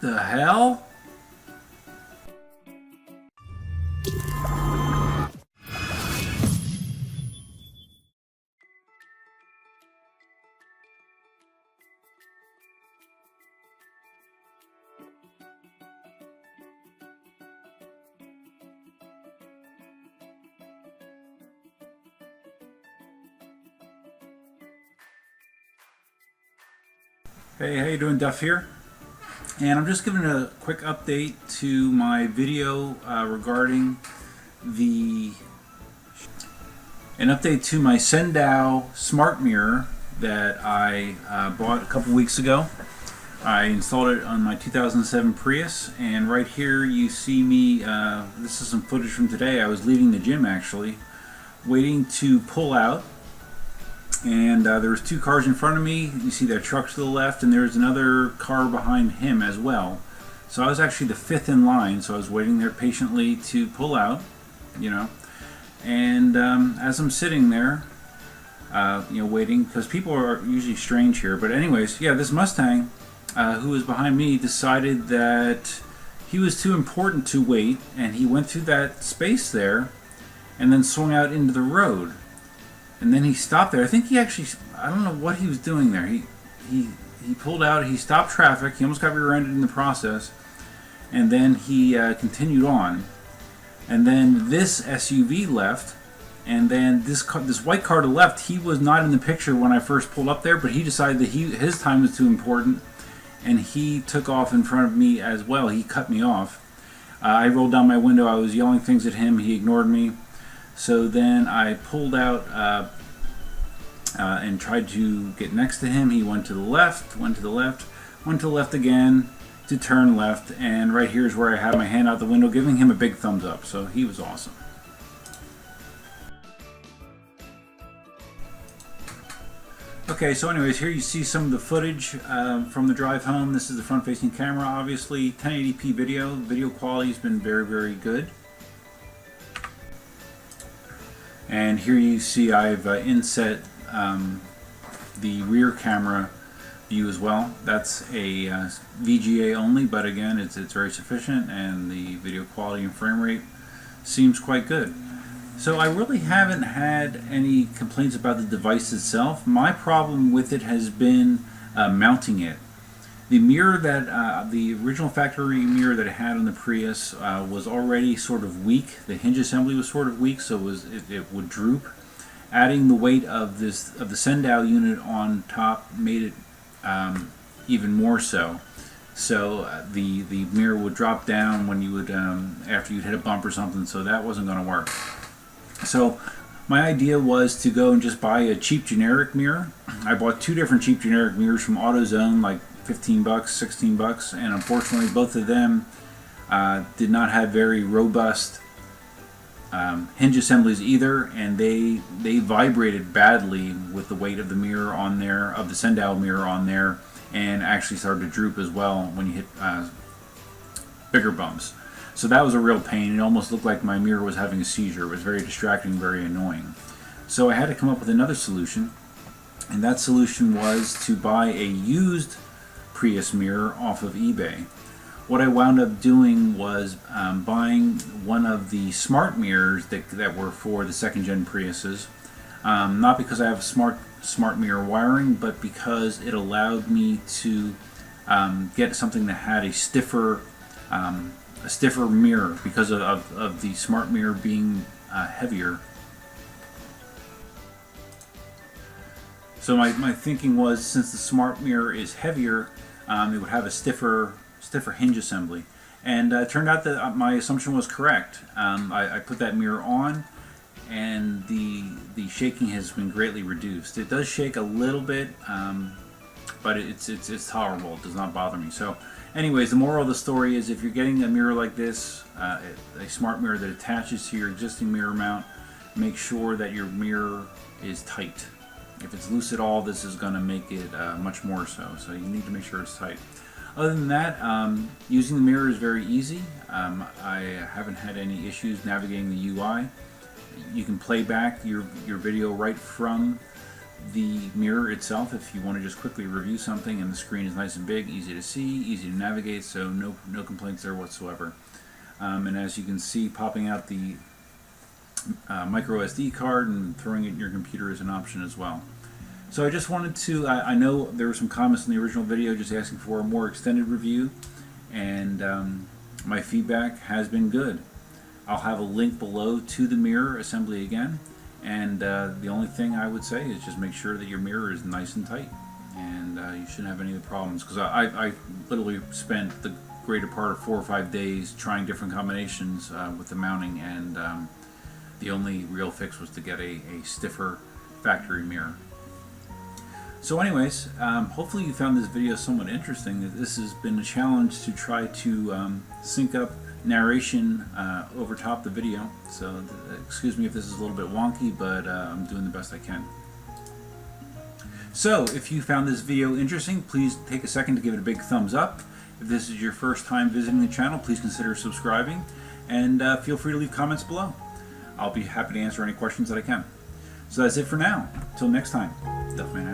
the hell? Hey, how you doing? Duff here. And I'm just giving a quick update to my video regarding an update to my Sendow smart mirror that I bought a couple weeks ago. I installed it on my 2007 Prius, and right here you see me, this is some footage from today. I was leaving the gym actually, waiting to pull out. And there was two cars in front of me. You see that truck to the left, and there's another car behind him as well. So I was actually the fifth in line, so I was waiting there patiently to pull out, you know. And as I'm sitting there, waiting, because people are usually strange here. But anyways, yeah, this Mustang, who was behind me, decided that he was too important to wait, and he went through that space there and then swung out into the road. And then he stopped there. I think he actually, I don't know what he was doing there. He pulled out, he stopped traffic, he almost got rear-ended in the process, and then he continued on. And then this SUV left, and then this white car to the left, he was not in the picture when I first pulled up there, but he decided that his time was too important, and he took off in front of me as well. He cut me off. I rolled down my window, I was yelling things at him, he ignored me. So then I pulled out and tried to get next to him. He went to the left, went to the left, went to the left again to turn left, and right here is where I had my hand out the window giving him a big thumbs up. So he was awesome. Okay, so anyways, here you see some of the footage from the drive home. This is the front-facing camera, obviously. 1080p video. Video quality has been very, very good. And here you see I've inset the rear camera view as well. That's a VGA only, but again, it's very sufficient, and the video quality and frame rate seems quite good. So I really haven't had any complaints about the device itself. My problem with it has been mounting it. The mirror that, the original factory mirror that it had on the Prius was already sort of weak. The hinge assembly was sort of weak, so it would droop. Adding the weight of the Sendow unit on top made it even more so. So the mirror would drop down when you would after you'd hit a bump or something. So that wasn't going to work. So my idea was to go and just buy a cheap generic mirror. I bought two different cheap generic mirrors from AutoZone, like 15 bucks, 16 bucks, and unfortunately both of them did not have very robust hinge assemblies either, and they vibrated badly with the weight of the mirror on there, of the Sendow mirror on there, and actually started to droop as well when you hit bigger bumps. So that was a real pain. It almost looked like my mirror was having a seizure. It was very distracting, very annoying. So I had to come up with another solution, and that solution was to buy a used Prius mirror off of eBay. What I wound up doing was buying one of the smart mirrors that were for the second-gen Priuses. Not because I have smart mirror wiring, but because it allowed me to get something that had a stiffer mirror because of the smart mirror being heavier. So my thinking was, since the smart mirror is heavier, it would have a stiffer hinge assembly, and it turned out that my assumption was correct. I put that mirror on, and the shaking has been greatly reduced. It does shake a little bit, but it's tolerable. It does not bother me. So anyways, the moral of the story is, if you're getting a mirror like this, a smart mirror that attaches to your existing mirror mount, make sure that your mirror is tight. If it's loose at all, this is going to make it much more so. So you need to make sure it's tight. Other than that, using the mirror is very easy. I haven't had any issues navigating the UI. You can play back your video right from the mirror itself, if you want to just quickly review something, and the screen is nice and big, easy to see, easy to navigate, so no complaints there whatsoever. And as you can see, popping out the micro SD card and throwing it in your computer is an option as well. So I just wanted to, I know there were some comments in the original video just asking for a more extended review, and my feedback has been good. I'll have a link below to the mirror assembly again, and the only thing I would say is just make sure that your mirror is nice and tight, and you shouldn't have any of the problems, because I literally spent the greater part of 4 or 5 days trying different combinations with the mounting, and the only real fix was to get a stiffer factory mirror. So anyways, hopefully you found this video somewhat interesting. This has been a challenge to try to sync up narration over top the video, so excuse me if this is a little bit wonky, but I'm doing the best I can. So if you found this video interesting, please take a second to give it a big thumbs up. If this is your first time visiting the channel, please consider subscribing, and feel free to leave comments below. I'll be happy to answer any questions that I can. So that's it for now. Till next time, Duffman out.